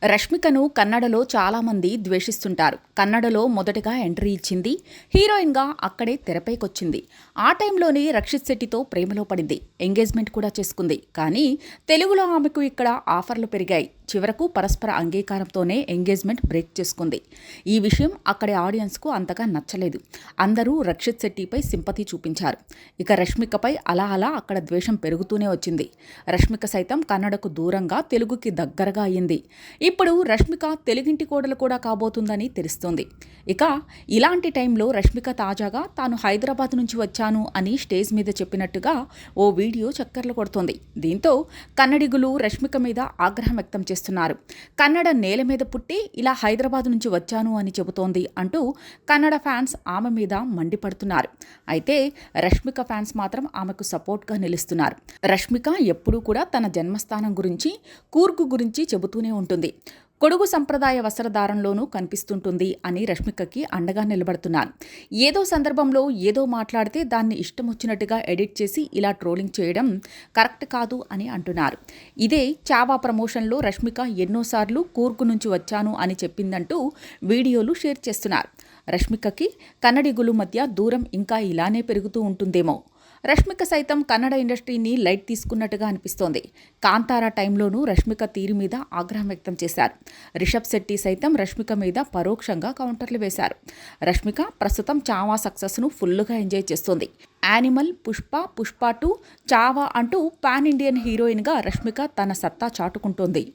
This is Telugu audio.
రష్మికను కన్నడలో చాలామంది ద్వేషిస్తుంటారు. కన్నడలో మొదటగా ఎంట్రీ ఇచ్చింది. హీరోయిన్గా అక్కడే తెరపైకొచ్చింది. ఆ టైంలోనే రక్షిత్ శెట్టితో ప్రేమలో పడింది. ఎంగేజ్మెంట్ కూడా చేసుకుంది. కానీ తెలుగులో ఆమెకు ఇక్కడ ఆఫర్లు పెరిగాయి. చివరకు పరస్పర అంగీకారంతోనే ఎంగేజ్మెంట్ బ్రేక్ చేసుకుంది. ఈ విషయం అక్కడి ఆడియన్స్కు అంతగా నచ్చలేదు. అందరూ రక్షిత్ శెట్టిపై సింపతి చూపించారు. ఇక రష్మికపై అలా అలా అక్కడ ద్వేషం పెరుగుతూనే వచ్చింది. రష్మిక సైతం కన్నడకు దూరంగా తెలుగుకి దగ్గరగా అయ్యింది. ఇప్పుడు రష్మిక తెలుగింటి కోడలు కూడా కాబోతుందని తెలుస్తోంది. ఇక ఇలాంటి టైంలో రష్మిక తాజాగా తాను హైదరాబాద్ నుంచి వచ్చాను అని స్టేజ్ మీద చెప్పినట్టుగా ఓ వీడియో చక్కర్లు కొడుతోంది. దీంతో కన్నడిగులు రష్మిక మీద ఆగ్రహం వ్యక్తం చేస్తున్నారు. కన్నడ నేల మీద పుట్టి ఇలా హైదరాబాద్ నుంచి వచ్చాను అని చెబుతోంది అంటూ కన్నడ ఫ్యాన్స్ ఆమె మీద మండిపడుతున్నారు. అయితే రష్మిక ఫ్యాన్స్ మాత్రం ఆమెకు సపోర్ట్గా నిలుస్తున్నారు. రష్మిక ఎప్పుడూ కూడా తన జన్మస్థానం గురించి, కూర్గు గురించి చెబుతూనే ఉంటుంది. కొడుగు సంప్రదాయ వస్త్రధారణలోనూ కనిపిస్తుంటుంది అని రష్మికకి అండగా నిలబడుతున్నారు. ఏదో సందర్భంలో ఏదో మాట్లాడితే దాన్ని ఇష్టం వచ్చినట్టుగా ఎడిట్ చేసి ఇలా ట్రోలింగ్ చేయడం కరెక్ట్ కాదు అని అంటున్నారు. ఇదే చావా ప్రమోషన్లో రష్మిక ఎన్నోసార్లు కూర్గు నుంచి వచ్చాను అని చెప్పిందంటూ వీడియోలు షేర్ చేస్తున్నారు. రష్మికకి కన్నడిగులు మధ్య దూరం ఇంకా ఇలానే పెరుగుతూ ఉంటుందేమో. రష్మిక సైతం కన్నడ ఇండస్ట్రీని లైట్ తీసుకున్నట్టుగా అనిపిస్తోంది. కాంతారా టైంలోనూ రష్మిక తీరు మీద ఆగ్రహం వ్యక్తం చేశారు. రిషబ్ శెట్టి సైతం రష్మిక మీద పరోక్షంగా కౌంటర్లు వేశారు. రష్మిక ప్రస్తుతం చావా సక్సెస్ను ఫుల్గా ఎంజాయ్ చేస్తోంది. యానిమల్, పుష్ప, పుష్ప 2, చావా అంటూ పాన్ ఇండియన్ హీరోయిన్గా రష్మిక తన సత్తా చాటుకుంటోంది.